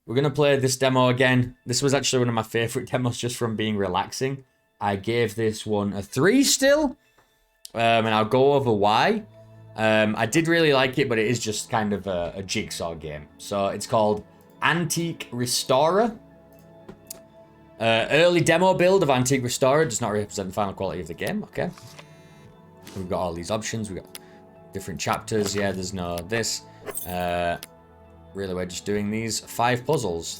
we're going to play this demo again. This was actually one of my favorite demos just from being relaxing. I gave this one a 3 still. And I'll go over why. I did really like it, but it is just kind of a jigsaw game. So it's called Antique Restorer. Early demo build of Antique Restorer does not represent the final quality of the game. Okay. We've got all these options. We've got different chapters. Yeah, there's no this. Really, we're just doing these 3 puzzles,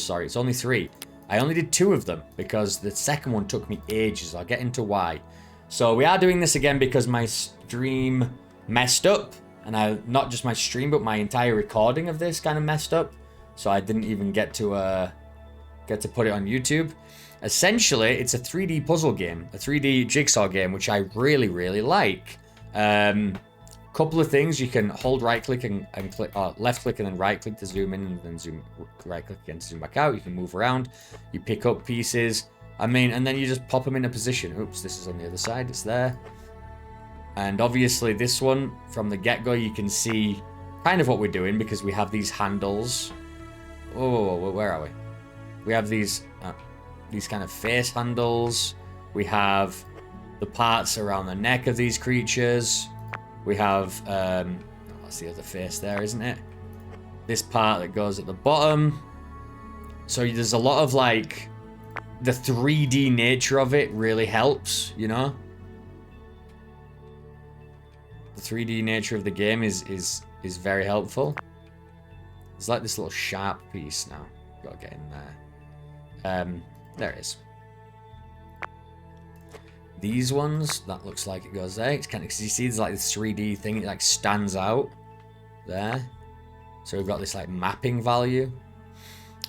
sorry. It's only 3. I only did 2 of them because the second one took me ages. I'll get into why. So we are doing this again because my stream messed up. And not just my stream, but my entire recording of this kind of messed up. So I didn't even get to put it on YouTube. Essentially, it's a 3D puzzle game, a 3D jigsaw game, which I really, really like. Couple of things: you can hold right click and click, left click and then right click to zoom in, and then zoom right click again to zoom back out. You can move around. You pick up pieces. I mean, and then you just pop them in a position. Oops, this is on the other side. It's there. And obviously, this one from the get-go, you can see kind of what we're doing because we have these handles. Oh, where are we? We have these kind of face handles. We have the parts around the neck of these creatures. We have, that's the other face there, isn't it? This part that goes at the bottom. So there's a lot of like, the 3D nature of it really helps, you know? The 3D nature of the game is very helpful. There's like this little sharp piece now. Gotta get in there. There it is. These ones, that looks like it goes there. It's kind of, cause you see there's like this 3D thing, it like stands out there. So we've got this like mapping value.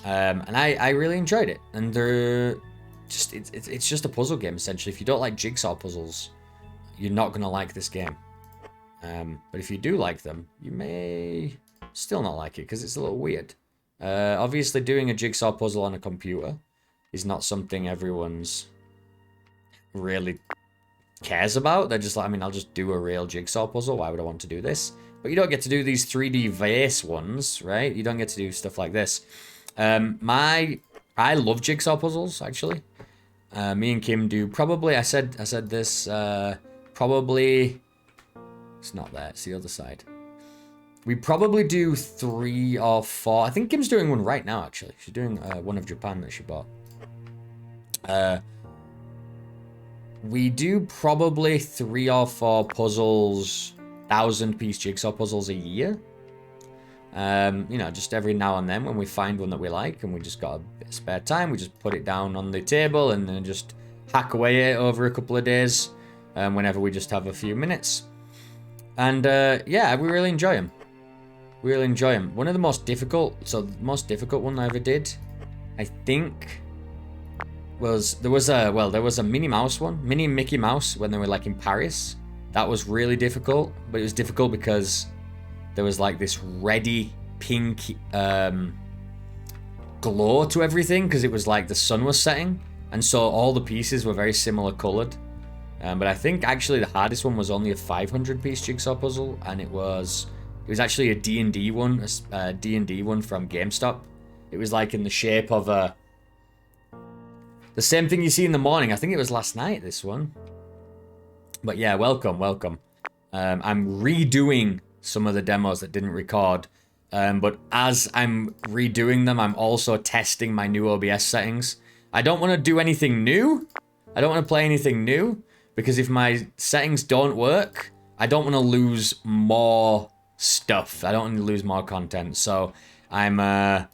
And I really enjoyed it. And it's just a puzzle game essentially. If you don't like jigsaw puzzles, you're not gonna like this game. But if you do like them, you may still not like it because it's a little weird. Obviously doing a jigsaw puzzle on a computer is not something everyone's really cares about. They're just like, I mean, I'll just do a real jigsaw puzzle. Why would I want to do this? But you don't get to do these 3D vase ones, right? You don't get to do stuff like this. I love jigsaw puzzles, actually. Me and Kim do probably, I said this, probably, it's not there, it's the other side. We probably do 3 or 4. I think Kim's doing one right now, actually. She's doing one of Japan that she bought. We do probably 3 or 4 puzzles, 1,000-piece jigsaw puzzles a year. You know, just every now and then when we find one that we like and we just got a bit of spare time, we just put it down on the table and then just hack away at it over a couple of days, whenever we just have a few minutes. And yeah, we really enjoy them. We really enjoy them. One of the most difficult, the most difficult one I ever did, I think, was there was a Minnie Mouse one, Minnie and Mickey Mouse when they were like in Paris. That was really difficult, but it was difficult because there was like this reddy pink glow to everything because it was like the sun was setting, and so all the pieces were very similar colored. But I think actually the hardest one was only a 500-piece jigsaw puzzle, and it was actually a D&D one, a D&D one from GameStop. It was like in the shape of the same thing you see in the morning. I think it was last night, this one. But yeah, welcome. I'm redoing some of the demos that didn't record. But as I'm redoing them, I'm also testing my new OBS settings. I don't want to do anything new. I don't want to play anything new. Because if my settings don't work, I don't want to lose more stuff. I don't want to lose more content. So I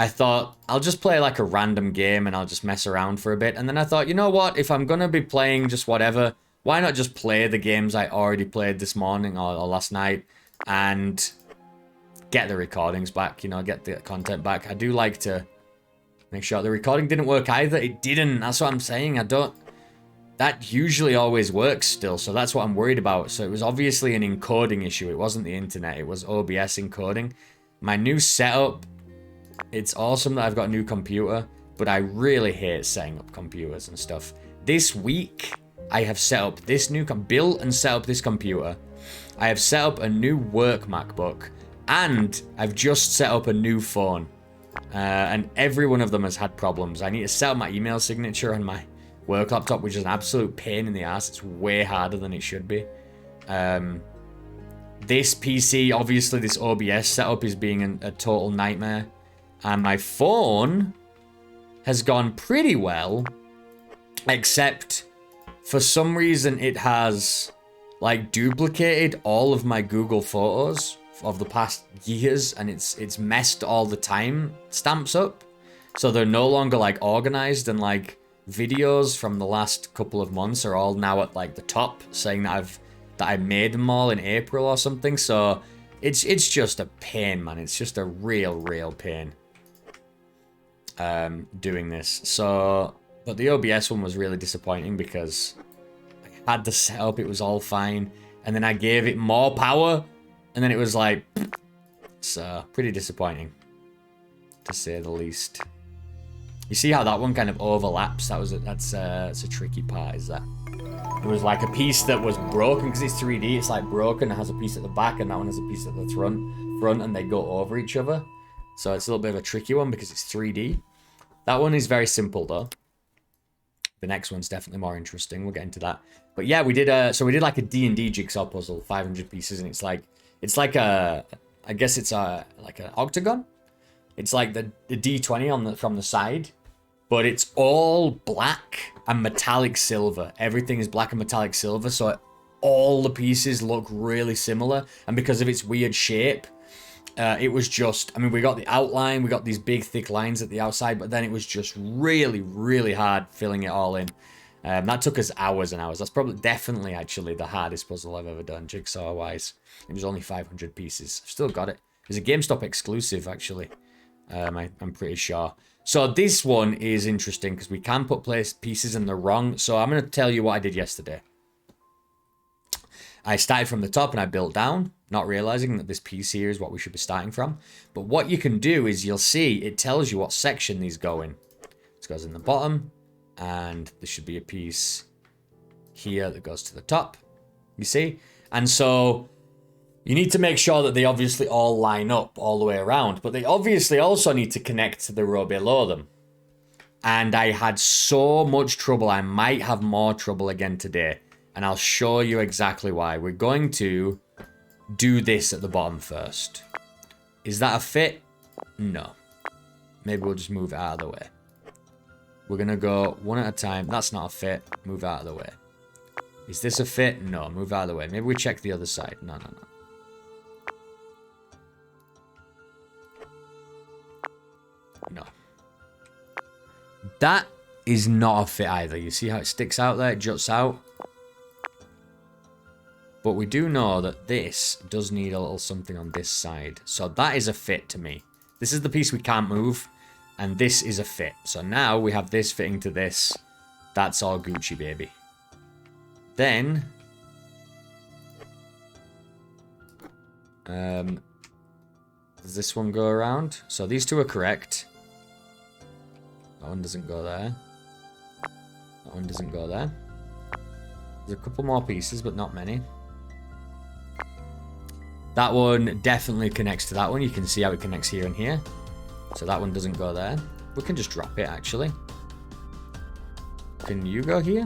thought I'll just play like a random game and I'll just mess around for a bit. And then I thought, you know what? If I'm going to be playing just whatever, why not just play the games I already played this morning or last night and get the recordings back, you know, get the content back. I do like to make sure the recording didn't work either. It didn't. That's what I'm saying. That usually always works still, so that's what I'm worried about. So it was obviously an encoding issue. It wasn't the internet, it was OBS encoding. My new setup, it's awesome that I've got a new computer, but I really hate setting up computers and stuff. This week, I have set up this new, built and set up this computer. I have set up a new work MacBook, and I've just set up a new phone. And every one of them has had problems. I need to set up my email signature on my work laptop, which is an absolute pain in the ass. It's way harder than it should be. This PC, obviously this OBS setup is being a total nightmare. And my phone has gone pretty well, except for some reason it has like duplicated all of my Google photos of the past years, and it's messed all the time stamps up, so they're no longer like organized, and like videos from the last couple of months are all now at like the top, saying that I made them all in April or something. So it's just a pain, man. It's just a real pain doing this. So, but the OBS one was really disappointing because I had the setup, it was all fine, and then I gave it more power, and then it was like, so pretty disappointing, to say the least. You see how that one kind of overlaps? That's a tricky part, is that? It was like a piece that was broken, because it's 3D, it's like broken, it has a piece at the back, and that one has a piece at the front, and they go over each other. So it's a little bit of a tricky one because it's 3D. That one is very simple though. The next one's definitely more interesting. We'll get into that. But yeah, we did like a D&D jigsaw puzzle, 500 pieces, and it's like a, I guess it's like an octagon. It's like the D20 from the side, but it's all black and metallic silver. Everything is black and metallic silver, so all the pieces look really similar. And because of its weird shape, it was just, I mean, we got the outline, we got these big thick lines at the outside, but then it was just really hard filling it all in. That took us hours and hours. That's definitely actually the hardest puzzle I've ever done, jigsaw wise. It was only 500 pieces. I've still got it. It's a GameStop exclusive, actually. I'm pretty sure. So this one is interesting because we can put pieces in the wrong. So I'm going to tell you what I did yesterday. I started from the top and I built down, not realizing that this piece here is what we should be starting from. But what you can do is you'll see it tells you what section these go in. This goes in the bottom, and there should be a piece here that goes to the top. You see? And so you need to make sure that they obviously all line up all the way around, but they obviously also need to connect to the row below them. And I had so much trouble. I might have more trouble again today. And I'll show you exactly why. We're going to do this at the bottom first. Is that a fit? No. Maybe we'll just move it out of the way. We're going to go one at a time. That's not a fit. Move out of the way. Is this a fit? No. Move out of the way. Maybe we check the other side. No. No. That is not a fit either. You see how it sticks out there? It juts out. But we do know that this does need a little something on this side. So that is a fit to me. This is the piece we can't move. And this is a fit. So now we have this fitting to this. That's all Gucci, baby. Then does this one go around? So these two are correct. That one doesn't go there. That one doesn't go there. There's a couple more pieces, but not many. That one definitely connects to that one. You can see how it connects here and here. So that one doesn't go there. We can just drop it, actually. Can you go here?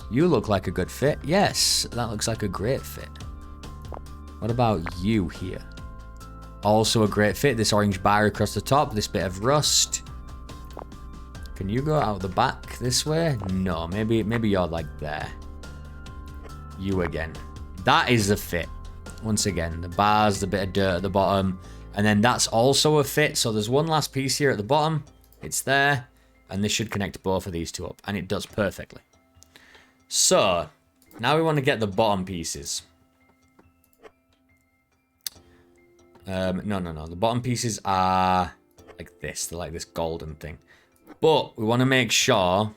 You look like a good fit. Yes, that looks like a great fit. What about you here? Also a great fit. This orange bar across the top. This bit of rust. Can you go out the back this way? No, maybe you're like there. You again. That is a fit. Once again, the bars, the bit of dirt at the bottom, and then that's also a fit. So there's one last piece here at the bottom. It's there, and this should connect both of these two up, and it does perfectly. So now we want to get the bottom pieces. No. The bottom pieces are like this. They're like this golden thing. But we want to make sure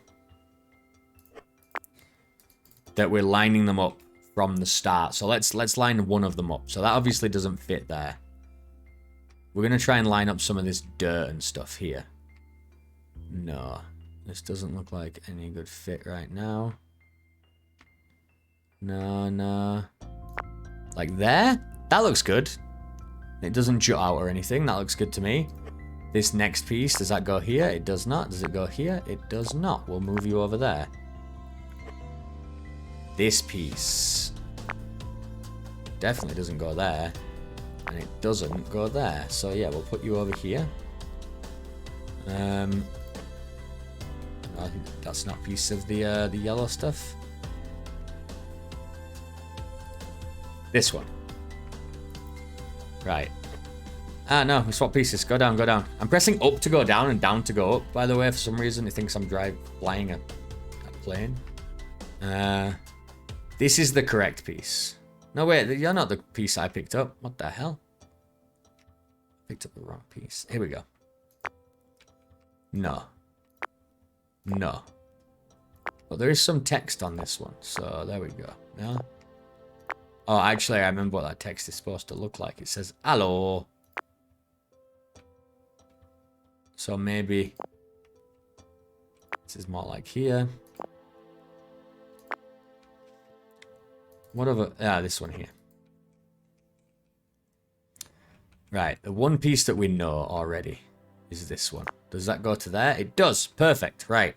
that we're lining them up from the start. So let's line one of them up. So that obviously doesn't fit there. We're going to try and line up some of this dirt and stuff here. No. This doesn't look like any good fit right now. No. Like there? That looks good. It doesn't jut out or anything. That looks good to me. This next piece, does that go here? It does not. Does it go here? It does not. We'll move you over there. This piece definitely doesn't go there. And it doesn't go there. So yeah, we'll put you over here. I think that's not a piece of the yellow stuff. This one. Right. Ah, no, we swap pieces. Go down, go down. I'm pressing up to go down and down to go up, by the way. For some reason, it thinks I'm flying a plane. This is the correct piece. No, wait, you're not the piece I picked up. What the hell? Picked up the wrong piece. Here we go. No. No. Well, there is some text on this one, so there we go. No? Oh, actually, I remember what that text is supposed to look like. It says, hello. So maybe this is more like here. What other? Ah, this one here. Right, the one piece that we know already is this one. Does that go to there? It does. Perfect. Right.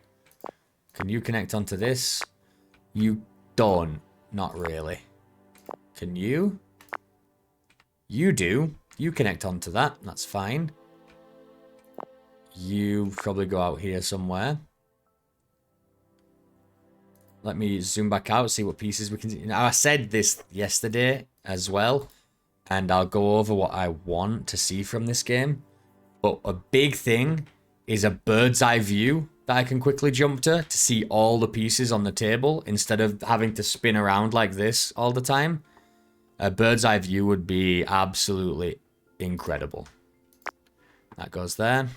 Can you connect onto this? You don't. Not really. Can you? You do. You connect onto that. That's fine. You probably go out here somewhere. Let me zoom back out, see what pieces we can see. Now, I said this yesterday as well, and I'll go over what I want to see from this game. But a big thing is a bird's eye view that I can quickly jump to see all the pieces on the table instead of having to spin around like this all the time. A bird's eye view would be absolutely incredible. That goes there.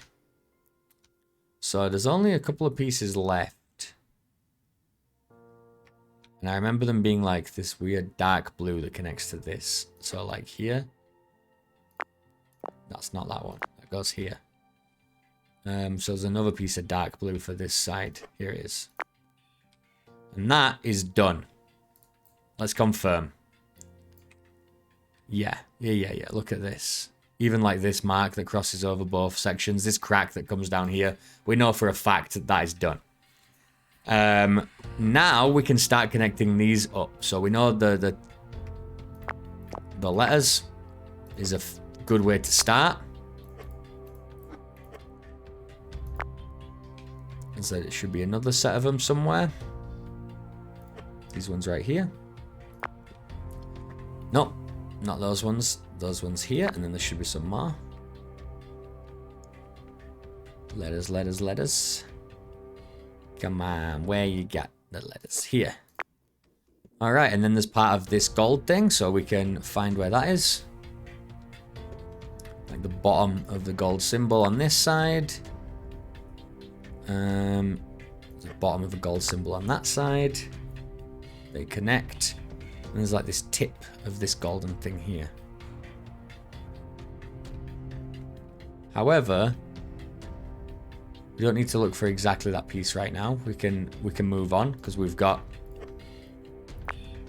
So there's only a couple of pieces left. And I remember them being like this weird dark blue that connects to this. So like here. That's not that one. That goes here. So there's another piece of dark blue for this side. Here it is. And that is done. Let's confirm. Yeah. Look at this. Even like this mark that crosses over both sections. This crack that comes down here. We know for a fact that that is done. Now we can start connecting these up. So we know the letters is a good way to start. And so it should be another set of them somewhere. These ones right here. Nope, not those ones. Those ones here, and then there should be some more. Letters. Come on, where you got the letters? Here. Alright, and then there's part of this gold thing, so we can find where that is. Like the bottom of the gold symbol on this side. The bottom of the gold symbol on that side. They connect. And there's like this tip of this golden thing here. However, we don't need to look for exactly that piece right now. We can move on because we've got.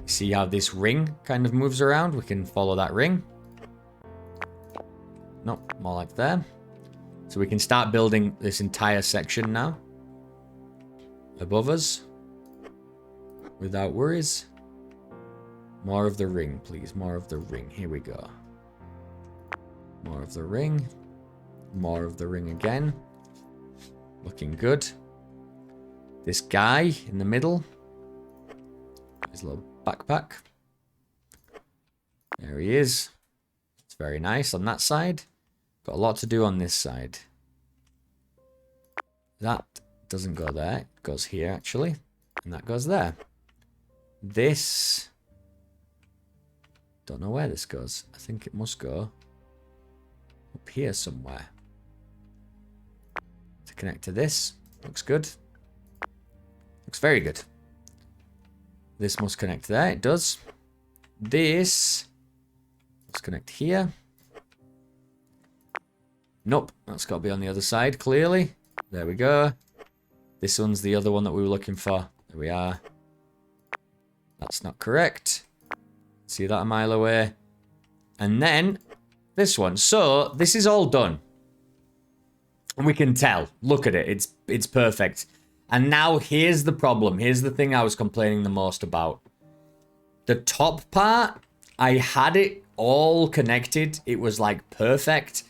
See how this ring kind of moves around? We can follow that ring. Nope, more like there. So we can start building this entire section now. Above us. Without worries. More of the ring, please. More of the ring. Here we go. More of the ring. More of the ring again. Looking good. This guy in the middle. His little backpack. There he is. It's very nice on that side. Got a lot to do on this side. That doesn't go there. It goes here, actually. And that goes there. This... Don't know where this goes. I think it must go up here somewhere. To connect to this. Looks good. Looks very good. This must connect there. It does. This must connect here. Nope. That's got to be on the other side, clearly. There we go. This one's the other one that we were looking for. There we are. That's not correct. See that a mile away. And then this one. So, this is all done. And we can tell. Look at it. It's perfect. And now here's the problem. Here's the thing I was complaining the most about. The top part, I had it all connected. It was like perfect.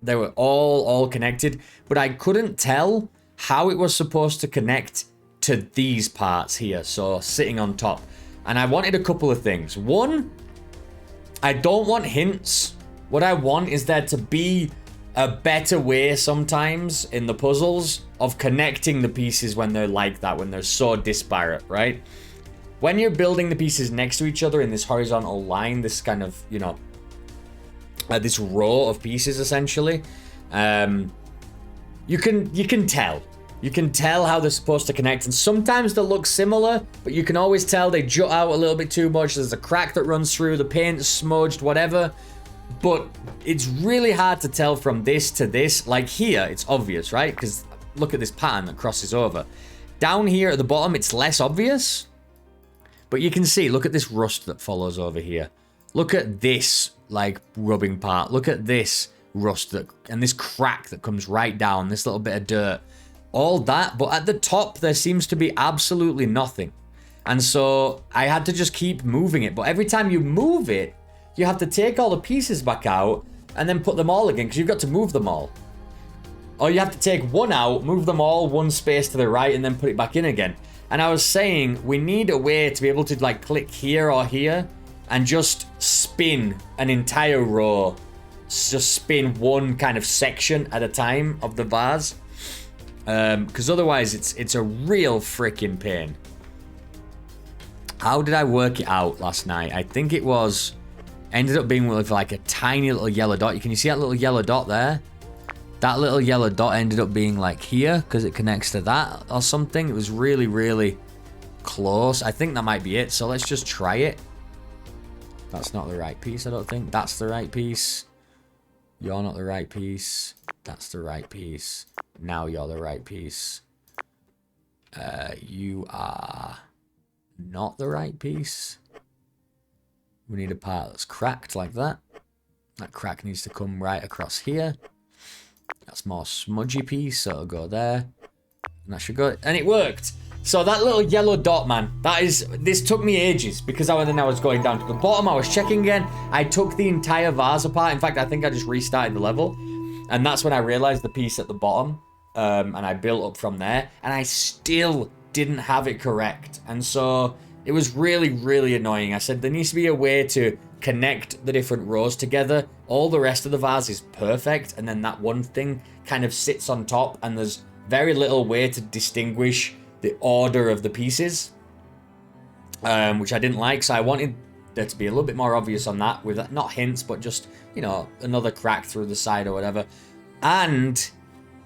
They were all connected. But I couldn't tell how it was supposed to connect to these parts here. So sitting on top. And I wanted a couple of things. One, I don't want hints. What I want is there to be a better way sometimes in the puzzles of connecting the pieces when they're like that, when they're so disparate, right? When you're building the pieces next to each other in this horizontal line, this kind of, you know, this row of pieces essentially, you can tell. You can tell how they're supposed to connect, and sometimes they look similar, but you can always tell they jut out a little bit too much. There's a crack that runs through, the paint's smudged, whatever. But it's really hard to tell from this to this. Like here, it's obvious, right? Because look at this pattern that crosses over. Down here at the bottom, it's less obvious. But you can see, look at this rust that follows over here. Look at this, like, rubbing part. Look at this rust and this crack that comes right down, this little bit of dirt. All that, but at the top, there seems to be absolutely nothing. And so I had to just keep moving it. But every time you move it, you have to take all the pieces back out and then put them all again, because you've got to move them all. Or you have to take one out, move them all one space to the right, and then put it back in again. And I was saying, we need a way to be able to, like, click here or here and just spin an entire row. Just spin one kind of section at a time of the vase. Because otherwise, it's a real freaking pain. How did I work it out last night? I think it was... ended up being with like a tiny little yellow dot. Can you see that little yellow dot there? That little yellow dot ended up being like here because it connects to that or something. It was really, really close. I think that might be it. So let's just try it. That's not the right piece, I don't think. That's the right piece. You're not the right piece. That's the right piece. Now you're the right piece. You are not the right piece. We need a part that's cracked like that. That crack needs to come right across here. That's more smudgy piece, so it'll go there. And that should go... and it worked! So that little yellow dot, man, this took me ages, because I was going down to the bottom, I was checking again. I took the entire vase apart. In fact, I think I just restarted the level. And that's when I realized the piece at the bottom. And I built up from there. And I still didn't have it correct. And so... it was really, really annoying. I said there needs to be a way to connect the different rows together. All the rest of the vase is perfect, and then that one thing kind of sits on top, and there's very little way to distinguish the order of the pieces, which I didn't like. So I wanted there to be a little bit more obvious on that, with not hints, but just, you know, another crack through the side or whatever. And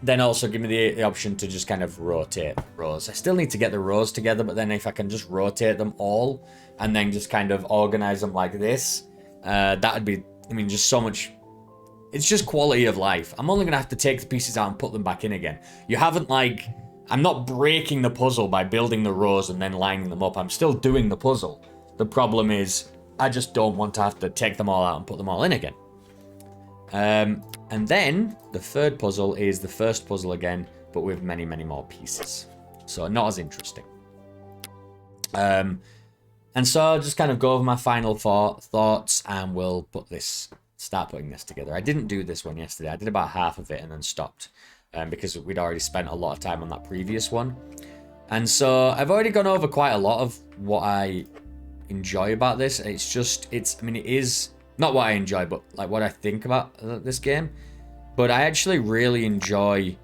then also give me the option to just kind of rotate rows. I still need to get the rows together, but then if I can just rotate them all and then just kind of organize them like this, that would be, I mean, just so much... it's just quality of life. I'm only going to have to take the pieces out and put them back in again. You haven't, like... I'm not breaking the puzzle by building the rows and then lining them up. I'm still doing the puzzle. The problem is, I just don't want to have to take them all out and put them all in again. And then the third puzzle is the first puzzle again, but with many, many more pieces. So not as interesting. And so I'll just kind of go over my final thoughts, and we'll start putting this together. I didn't do this one yesterday. I did about half of it and then stopped, because we'd already spent a lot of time on that previous one. And so I've already gone over quite a lot of what I enjoy about this. It is not what I enjoy, but like what I think about this game. But I actually really enjoy...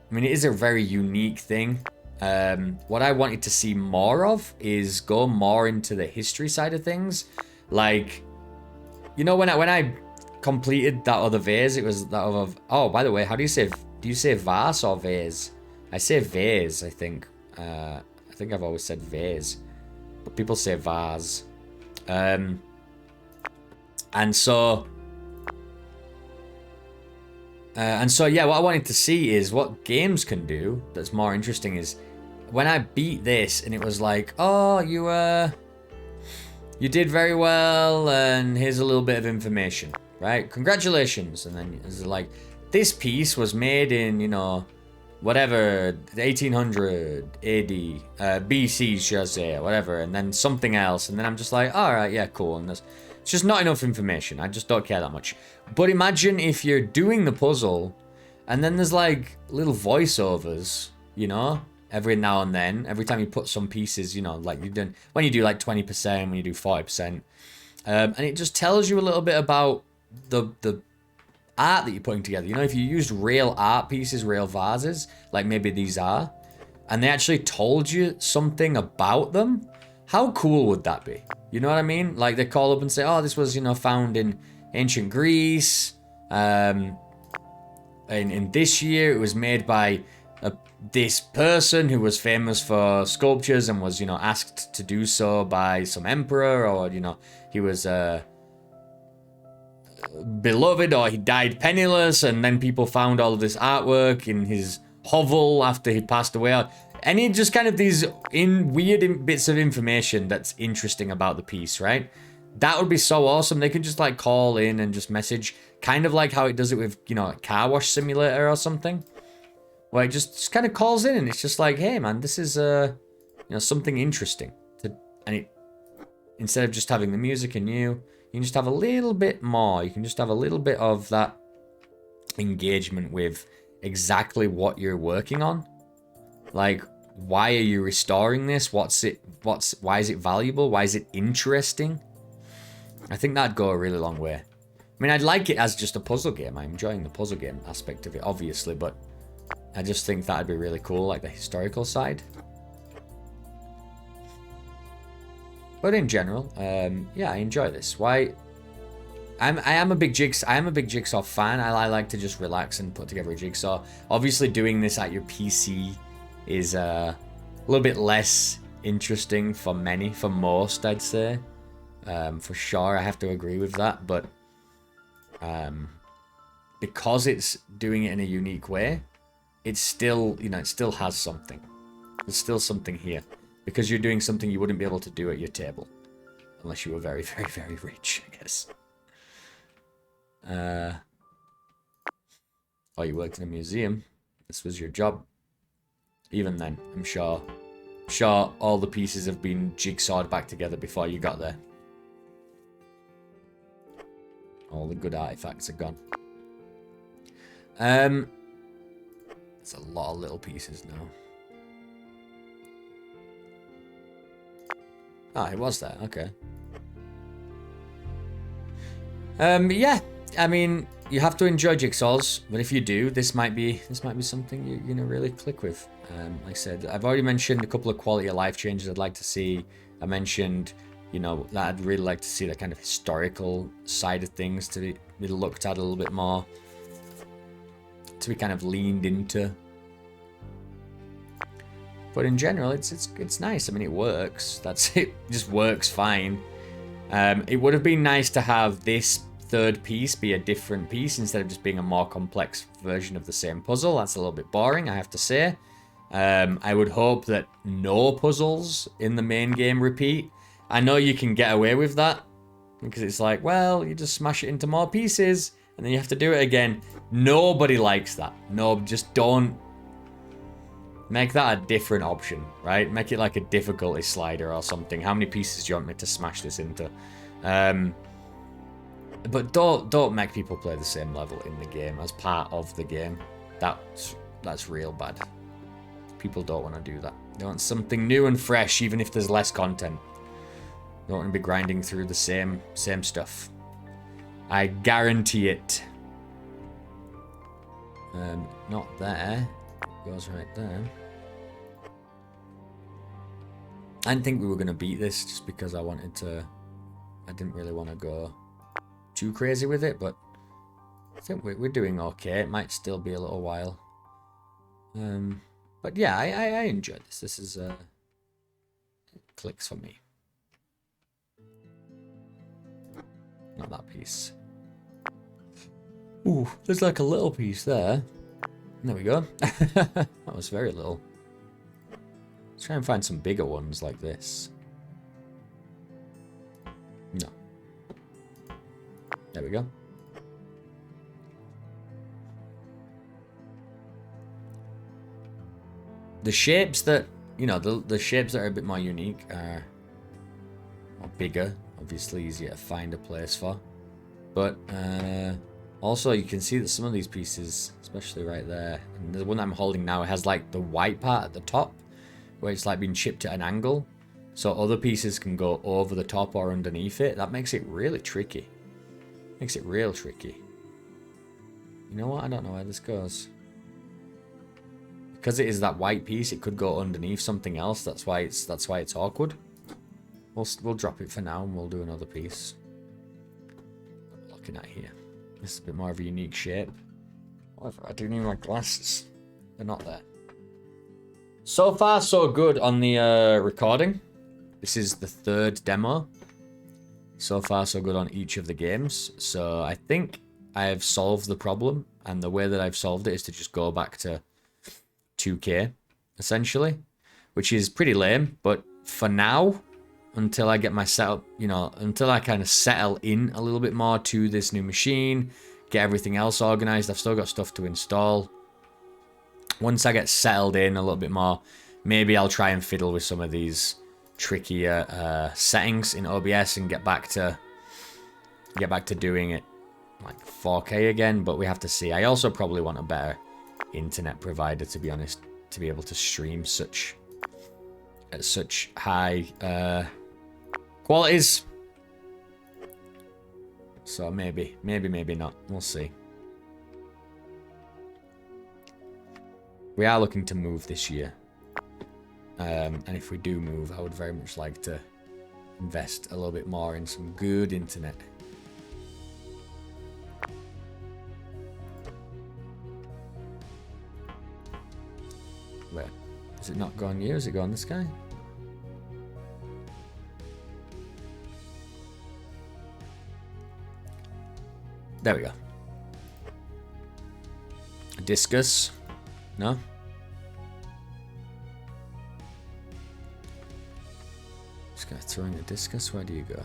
I mean, it is a very unique thing. What I wanted to see more of is go more into the history side of things. Like, you know, when I completed that other vase, it was that of... oh, by the way, how do you say... do you say vase or vase? I say vase, I think. I think I've always said vase. But people say vase. And so, yeah, what I wanted to see is what games can do that's more interesting is when I beat this and it was like, oh, you did very well, and here's a little bit of information, right? Congratulations. And then it's like, this piece was made in, you know, whatever, 1800 AD, BC, should I say, whatever, and then something else, and then I'm just like, all right, yeah, cool, and it's just not enough information. I just don't care that much. But imagine if you're doing the puzzle, and then there's like little voiceovers, you know, every now and then, every time you put some pieces, you know, like you've done, when you do like 20%, when you do 40%, and it just tells you a little bit about the art that you're putting together. You know, if you used real art pieces, real vases, like maybe these are, and they actually told you something about them, how cool would that be? You know what I mean? Like they call up and say, oh, this was, you know, found in ancient Greece, in this year it was made by this person who was famous for sculptures and was, you know, asked to do so by some emperor, or, you know, he was beloved, or he died penniless, and then people found all of this artwork in his hovel after he passed away. Any just kind of these weird bits of information that's interesting about the piece, right? That would be so awesome. They could just like call in and just message, kind of like how it does it with, you know, a car wash simulator or something, where it just kind of calls in and it's just like, hey man, this is you know, something interesting and it, instead of just having the music and you can just have a little bit more. You can just have a little bit of that engagement with exactly what you're working on. Like, why are you restoring this? Why is it valuable? Why is it interesting? I think that'd go a really long way. I mean, I'd like it as just a puzzle game. I'm enjoying the puzzle game aspect of it, obviously, but I just think that'd be really cool, like the historical side. But in general, yeah, I enjoy this. Why? I am a big Jigsaw fan. I like to just relax and put together a jigsaw. Obviously, doing this at your PC is a little bit less interesting for most, I'd say. For sure, I have to agree with that. But because it's doing it in a unique way, it's still, you know, it still has something. There's still something here. Because you're doing something you wouldn't be able to do at your table. Unless you were very, very, very rich, I guess. Or you worked in a museum. This was your job. Even then, I'm sure all the pieces have been jigsawed back together before you got there. All the good artifacts are gone. There's a lot of little pieces now. Ah, it was there. Okay. Yeah. I mean, you have to enjoy jigsaws, but if you do, this might be something you're gonna really click with. Like I said, I've already mentioned a couple of quality of life changes I'd like to see. I mentioned, you know, that I'd really like to see that kind of historical side of things to be looked at a little bit more, to be kind of leaned into. But in general, it's nice. I mean, it works. That's it. It just works fine. It would have been nice to have this third piece be a different piece instead of just being a more complex version of the same puzzle. That's a little bit boring, I have to say. I would hope that no puzzles in the main game repeat. I know you can get away with that because it's like, well, you just smash it into more pieces and then you have to do it again. Nobody likes that. No, just don't. Make that a different option, right? Make it like a difficulty slider or something. How many pieces do you want me to smash this into? But don't make people play the same level in the game as part of the game. That's real bad. People don't want to do that. They want something new and fresh, even if there's less content. They don't want to be grinding through the same stuff. I guarantee it. Not there. Goes right there. I didn't think we were going to beat this just because I didn't really want to go too crazy with it, but I think we're doing okay. It might still be a little while. But yeah, I enjoyed this. This is, it clicks for me. Not that piece. Ooh, there's like a little piece there. There we go. That was very little. Let's try and find some bigger ones like this. No. There we go. The shapes that, you know, the shapes that are a bit more unique are more bigger, obviously easier to find a place for. But also you can see that some of these pieces, especially right there, and the one I'm holding now, has like the white part at the top, where it's like been chipped at an angle. So other pieces can go over the top or underneath it. That makes it really tricky. Makes it real tricky. You know what? I don't know where this goes. Because it is that white piece, it could go underneath something else. That's why it's awkward. We'll drop it for now and we'll do another piece. Looking at here. This is a bit more of a unique shape. However, I do need my glasses. They're not there. So far, so good on the recording. This is the third demo. So far, so good on each of the games. So I think I have solved the problem. And the way that I've solved it is to just go back to 2K, essentially. Which is pretty lame. But for now, until I get my setup, you know, until I kind of settle in a little bit more to this new machine, get everything else organized, I've still got stuff to install. Once I get settled in a little bit more, maybe I'll try and fiddle with some of these trickier settings in OBS and get back to doing it like 4K again, but we have to see. I also probably want a better internet provider, to be honest, to be able to stream at such high qualities. So maybe not. We'll see. We are looking to move this year. And if we do move, I would very much like to invest a little bit more in some good internet. Where? Is it not going here? Is it going this guy? There we go. A discus. No? Just gonna throw in a discus. Where do you go?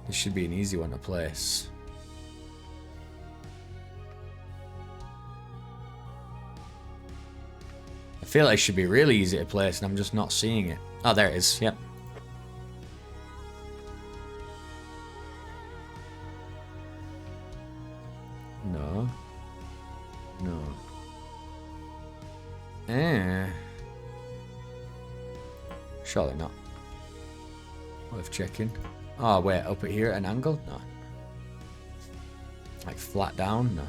This should be an easy one to place. I feel like it should be really easy to place, and I'm just not seeing it. Oh, there it is. Yep. No. No. Surely not. Worth checking. Oh, wait, up at here at an angle? No. Like flat down? No.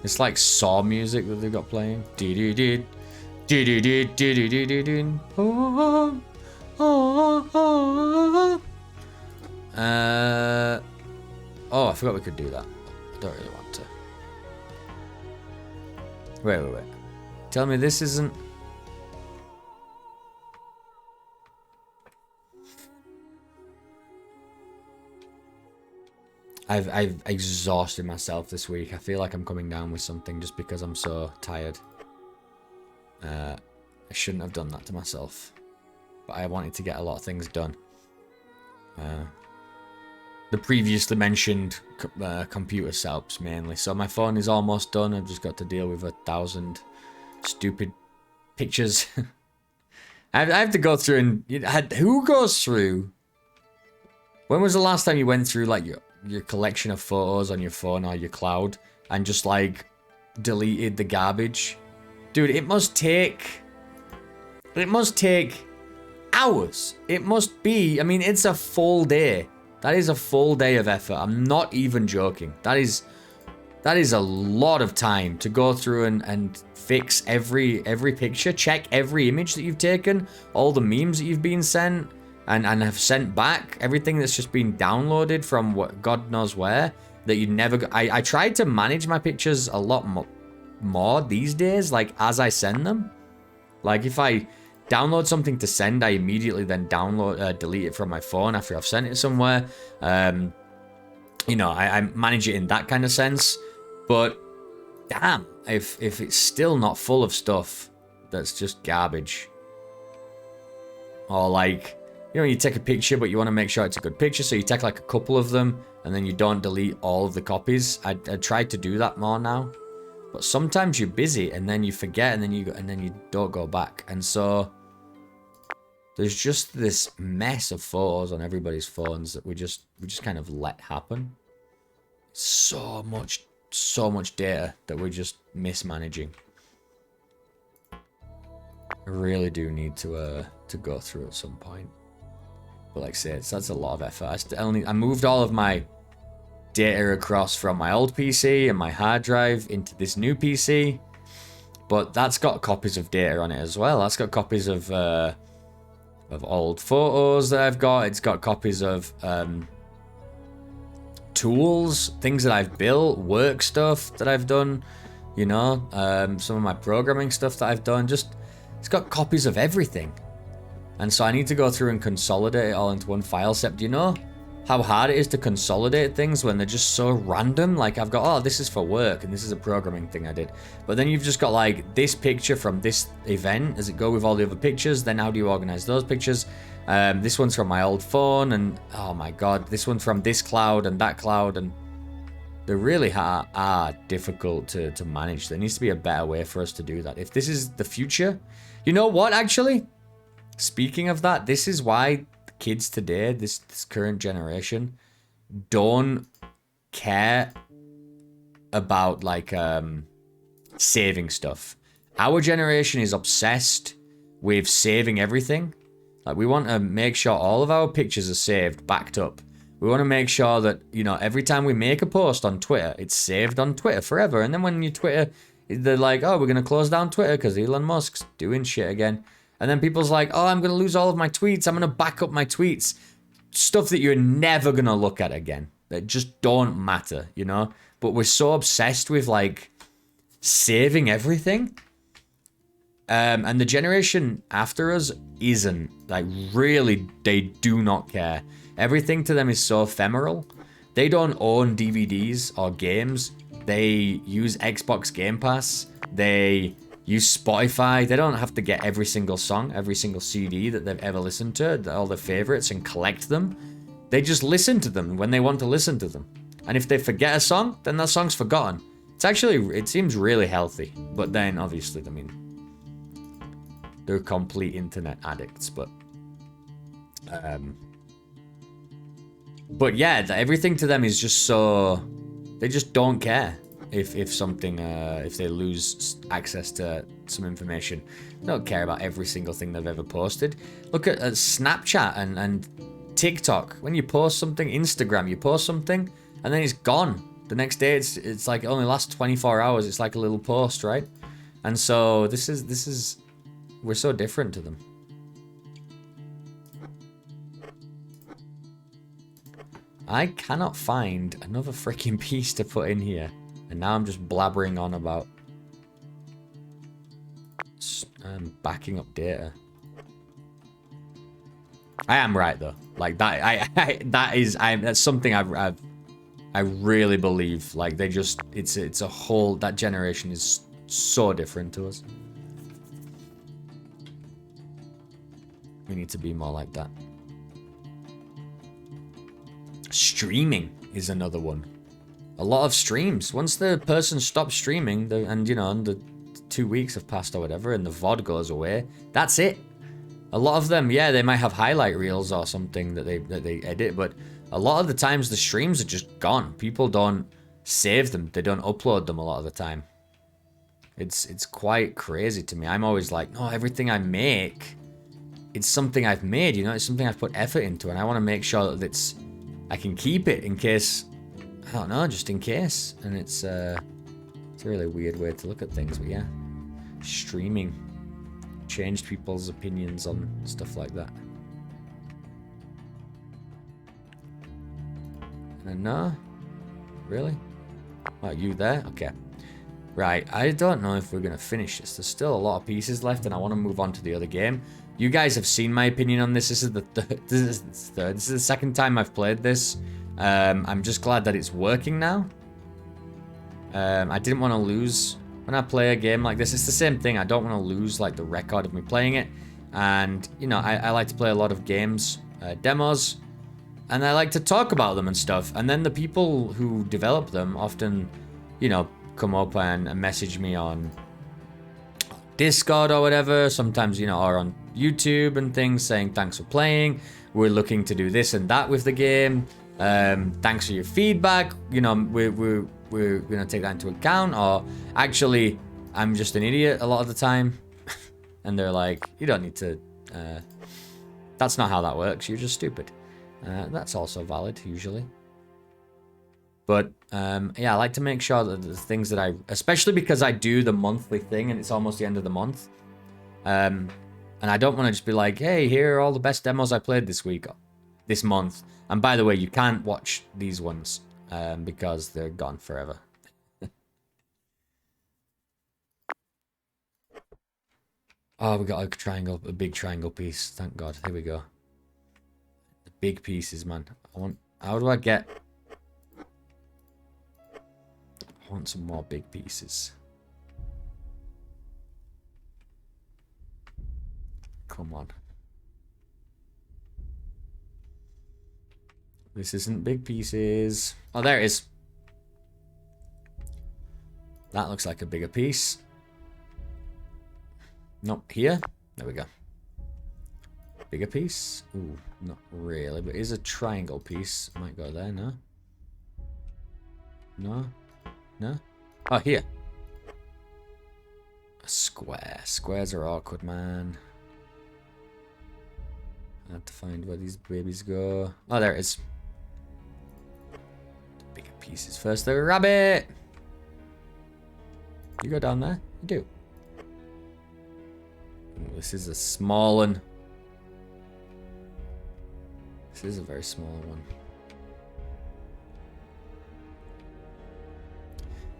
It's like Saw music that they've got playing. Do-do-do. Do-do-do-do-do-do-do. Oh, oh, oh, oh. Oh, I forgot we could do that. I don't really want to. Wait. Tell me this isn't... I've exhausted myself this week. I feel like I'm coming down with something just because I'm so tired. I shouldn't have done that to myself. But I wanted to get a lot of things done. The previously mentioned computer setups mainly. So my phone is almost done. I've just got to deal with 1,000 stupid pictures. I have to go through and... Who goes through... When was the last time you went through like your collection of photos on your phone or your cloud and just like deleted the garbage? Dude, it must take hours. It must be, I mean, it's a full day. That is a full day of effort. I'm not even joking. That is a lot of time to go through and fix every picture, check every image that you've taken, all the memes that you've been sent, and have sent back, everything that's just been downloaded from what God knows where, that you never... I tried to manage my pictures a lot more these days, like, as I send them. Like, if I download something to send, I immediately then delete it from my phone after I've sent it somewhere. You know, I manage it in that kind of sense. But, damn, if it's still not full of stuff that's just garbage. Or, like... you know, you take a picture, but you want to make sure it's a good picture, so you take like a couple of them, and then you don't delete all of the copies. I tried to do that more now, but sometimes you're busy, and then you forget, and then you don't go back, and so there's just this mess of photos on everybody's phones that we just kind of let happen. So much data that we're just mismanaging. I really do need to go through at some point. But like I said, that's a lot of effort. I moved all of my data across from my old PC and my hard drive into this new PC. But that's got copies of data on it as well. That's got copies of old photos that I've got. It's got copies of tools, things that I've built, work stuff that I've done, you know, some of my programming stuff that I've done. Just, it's got copies of everything. And so I need to go through and consolidate it all into one file set. Do you know how hard it is to consolidate things when they're just so random? Like I've got, oh, this is for work and this is a programming thing I did. But then you've just got like this picture from this event. Does it go with all the other pictures? Then how do you organize those pictures? This one's from my old phone, and oh my god, this one's from this cloud and that cloud, and they really are difficult to manage. There needs to be a better way for us to do that. If this is the future, you know what, actually? Speaking of that, this is why kids today, this current generation, don't care about like saving stuff. Our generation is obsessed with saving everything. Like we want to make sure all of our pictures are saved, backed up. We want to make sure that, you know, every time we make a post on Twitter, it's saved on Twitter forever. And then when you Twitter, they're like, oh, we're going to close down Twitter because Elon Musk's doing shit again. And then people's like, oh, I'm going to lose all of my tweets. I'm going to back up my tweets. Stuff that you're never going to look at again. That just don't matter, you know? But we're so obsessed with, like, saving everything. And the generation after us isn't. Like, really, they do not care. Everything to them is so ephemeral. They don't own DVDs or games. They use Xbox Game Pass. They use Spotify. They don't have to get every single song, every single CD that they've ever listened to, all their favorites, and collect them. They just listen to them when they want to listen to them. And if they forget a song, then that song's forgotten. It's actually, it seems really healthy. But then, obviously, I mean, they're complete internet addicts, but yeah, everything to them is just so, they just don't care. If something, if they lose access to some information. They don't care about every single thing they've ever posted. Look at Snapchat and TikTok. When you post something, Instagram, you post something, and then it's gone. The next day, it's like it only lasts 24 hours. It's like a little post, right? And so this is, we're so different to them. I cannot find another freaking piece to put in here. And now I'm just blabbering on about backing up data. I am right though. Like that, that's something I really believe. Like they just, it's a whole, that generation is so different to us. We need to be more like that. Streaming is another one. A lot of streams. Once the person stops streaming, and you know, and the 2 weeks have passed or whatever, and the VOD goes away, that's it. A lot of them, yeah, they might have highlight reels or something that they edit, but a lot of the times the streams are just gone. People don't save them. They don't upload them a lot of the time. It's quite crazy to me. I'm always like, no, everything I make, it's something I've made, you know, it's something I've put effort into, and I want to make sure that I can keep it in case, I don't know, just in case. And it's a really weird way to look at things, but yeah. Streaming changed people's opinions on stuff like that. No? Really? Oh, you there? Okay. Right, I don't know if we're going to finish this. There's still a lot of pieces left, and I want to move on to the other game. You guys have seen my opinion on this. This is the third. This is the second time I've played this. I'm just glad that it's working now. I didn't want to lose when I play a game like this. It's the same thing. I don't want to lose like the record of me playing it. And, you know, I like to play a lot of games, demos, and I like to talk about them and stuff. And then the people who develop them often, you know, come up and message me on Discord or whatever, sometimes, you know, or on YouTube and things, saying thanks for playing, we're looking to do this and that with the game, thanks for your feedback, you know, we're gonna take that into account, or actually I'm just an idiot a lot of the time. And they're like, you don't need to, that's not how that works, you're just stupid. That's also valid usually. But, yeah, I like to make sure that the things that especially because I do the monthly thing and it's almost the end of the month. And I don't want to just be like, hey, here are all the best demos I played this month. And by the way, you can't watch these ones, because they're gone forever. Oh, we got a big triangle piece. Thank God. Here we go. The big pieces, man. How do I get... I want some more big pieces. Come on. This isn't big pieces. Oh, there it is. That looks like a bigger piece. Nope, here. There we go. Bigger piece. Ooh, not really, but it is a triangle piece. Might go there, no? No? No? Oh, here. A square. Squares are awkward, man. I have to find where these babies go. Oh, there it is. Bigger pieces first. The rabbit! You go down there? You do. Ooh, this is a small one. This is a very small one.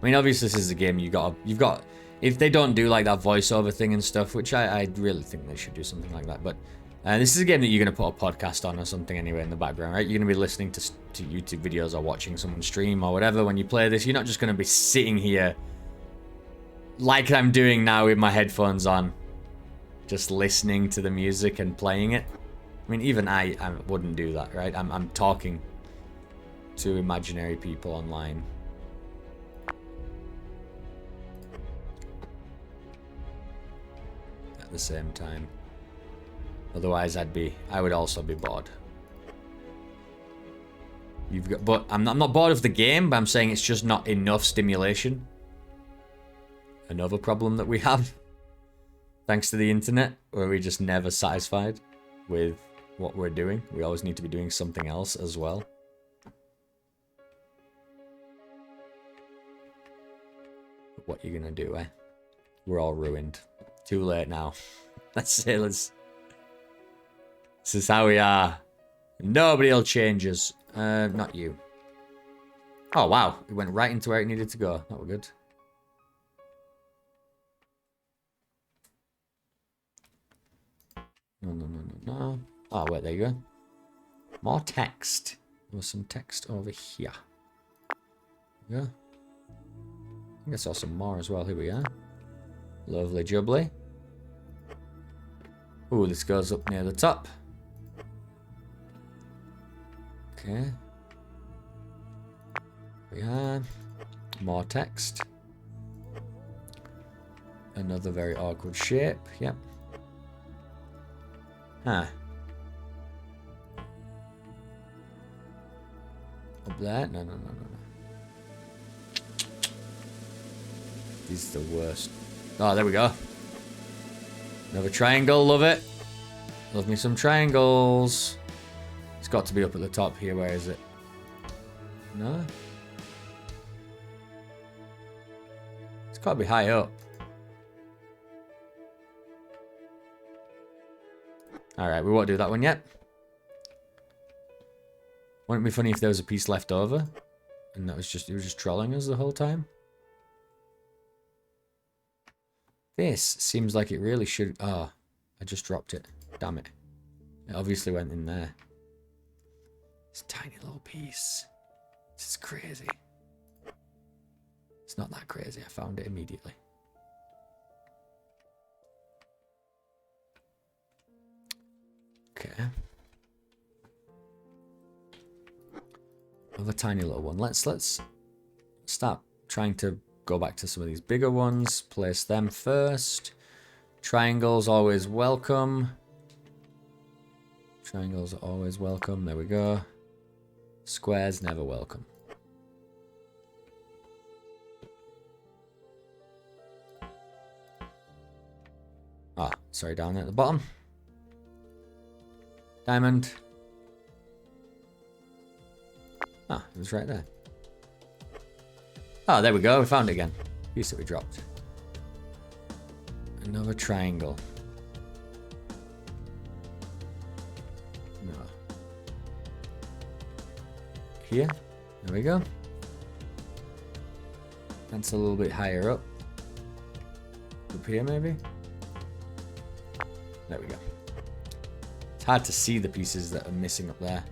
I mean, obviously this is a game you've got, if they don't do like that voiceover thing and stuff, which I really think they should do something like that, but this is a game that you're going to put a podcast on or something anyway in the background, right? You're going to be listening to YouTube videos or watching someone stream or whatever when you play this. You're not just going to be sitting here like I'm doing now with my headphones on, just listening to the music and playing it. I mean, even I wouldn't do that, right? I'm talking to imaginary people online. At the same time. Otherwise, I would also be bored. But I'm not bored of the game, but I'm saying it's just not enough stimulation. Another problem that we have, thanks to the internet, where we're just never satisfied with what we're doing. We always need to be doing something else as well. But what you gonna do, eh? We're all ruined. Too late now. That's it. This is how we are. Nobody'll change us. Not you. Oh, wow. It went right into where it needed to go. That was good. No. Oh, wait, there you go. More text. There was some text over here. Yeah. I think I saw some more as well. Here we are. Lovely jubbly. Ooh, this goes up near the top. Okay. We have more text. Another very awkward shape. Yep. Huh. Up there? No. These are the worst. Oh, there we go. Another triangle. Love it. Love me some triangles. It's got to be up at the top here. Where is it? No? It's got to be high up. Alright, we won't do that one yet. Wouldn't it be funny if there was a piece left over? And it was just trolling us the whole time? This seems like it really should... Oh, I just dropped it. Damn it. It obviously went in there. This tiny little piece. This is crazy. It's not that crazy. I found it immediately. Okay. Another tiny little one. Let's start trying to go back to some of these bigger ones. Place them first. Triangles always welcome. Triangles are always welcome. There we go. Squares never welcome. Ah, sorry, down at the bottom. Diamond. Ah, it was right there. Oh, there we go. We found it again. Piece that we dropped. Another triangle. No. Here. There we go. That's a little bit higher up. Up here, maybe? There we go. It's hard to see the pieces that are missing up there.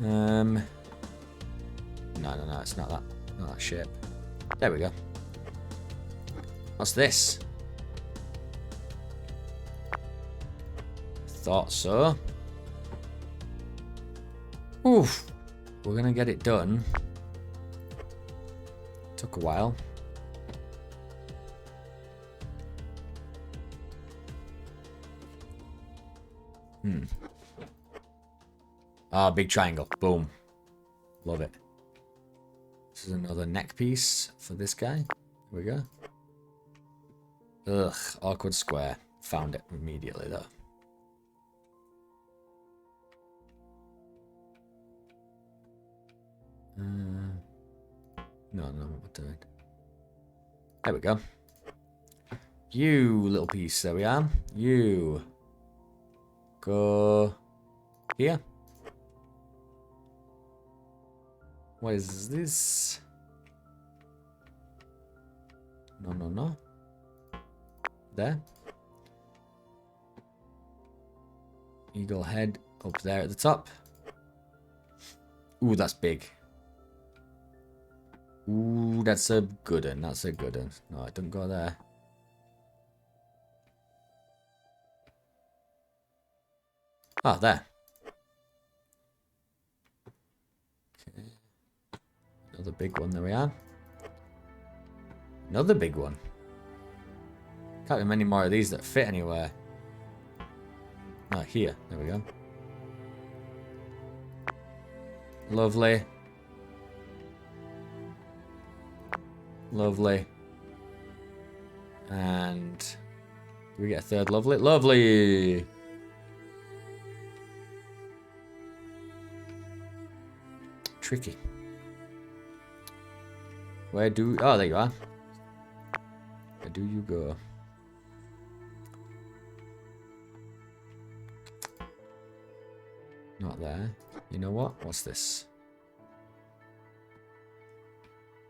No, it's not that. Not that shape. There we go. What's this? Thought so. Oof. We're gonna get it done. Took a while. Ah, big triangle. Boom. Love it. This is another neck piece for this guy. Here we go. Ugh, awkward square. Found it immediately though. No, what we're doing. There we go. You little piece, there we are. You go here. What is this? No. There. Eagle head up there at the top. Ooh, that's big. Ooh, that's a good one. That's a good one. No, it doesn't go there. Ah, there. Okay. Another big one. There we are. Another big one. Can't be many more of these that fit anywhere. Ah, here. There we go. Lovely. Lovely. And do we get a third lovely? Lovely! Tricky. Where do... Oh, there you are. Where do you go? Not there. You know what? What's this?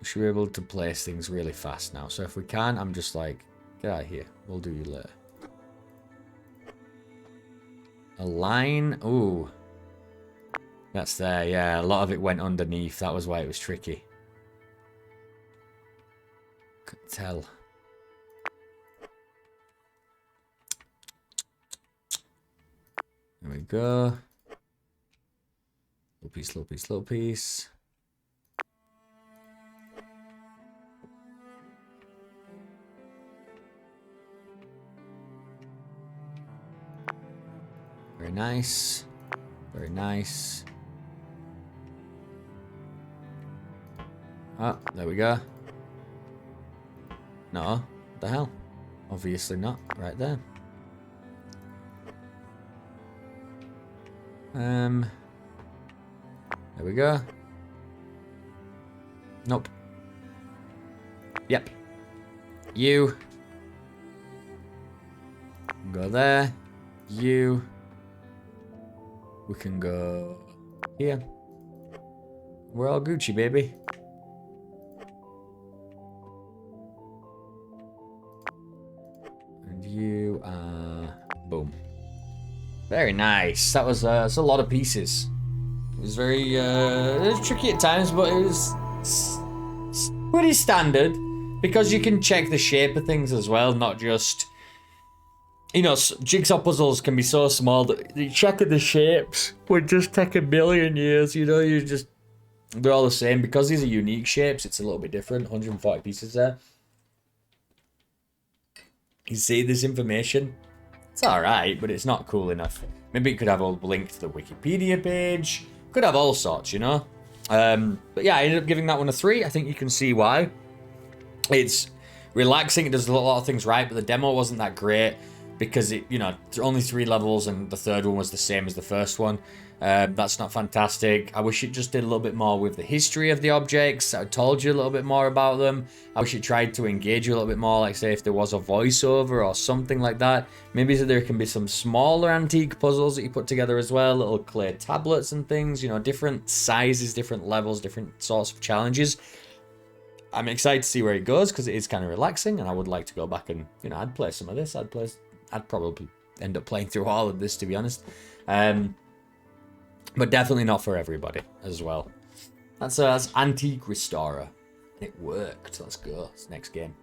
We should be able to place things really fast now. So if we can, I'm just like, get out of here. We'll do you later. A line. Ooh. That's there. Yeah, a lot of it went underneath. That was why it was tricky. Couldn't tell. There we go. Little piece, little piece, little piece. Very nice. Very nice. Oh, there we go. No, what the hell? Obviously not. Right there. There we go. Nope. Yep. You. Go there. You. We can go here. We're all Gucci, baby. And you are... Boom. Very nice. That was that's a lot of pieces. It was very it was tricky at times, but it was pretty standard because you can check the shape of things as well, not just you know, jigsaw puzzles can be so small that you check the shapes would just take a million years, you know, they're all the same. Because these are unique shapes, it's a little bit different. 140 pieces there. You see this information? It's alright, but it's not cool enough. Maybe it could have a link to the Wikipedia page. Could have all sorts, you know? But yeah, I ended up giving that one a 3. I think you can see why. It's relaxing, it does a lot of things right, but the demo wasn't that great. Because it, you know, only 3 levels and the third one was the same as the first one. That's not fantastic. I wish it just did a little bit more with the history of the objects. I told you a little bit more about them. I wish it tried to engage you a little bit more, like say if there was a voiceover or something like that. Maybe so there can be some smaller antique puzzles that you put together as well, little clay tablets and things, you know, different sizes, different levels, different sorts of challenges. I'm excited to see where it goes because it is kind of relaxing, and I would like to go back and, you know, I'd play some of this. I'd probably end up playing through all of this, to be honest. But definitely not for everybody as well. That's Antique Restorer. It worked. Let's go. It's next game.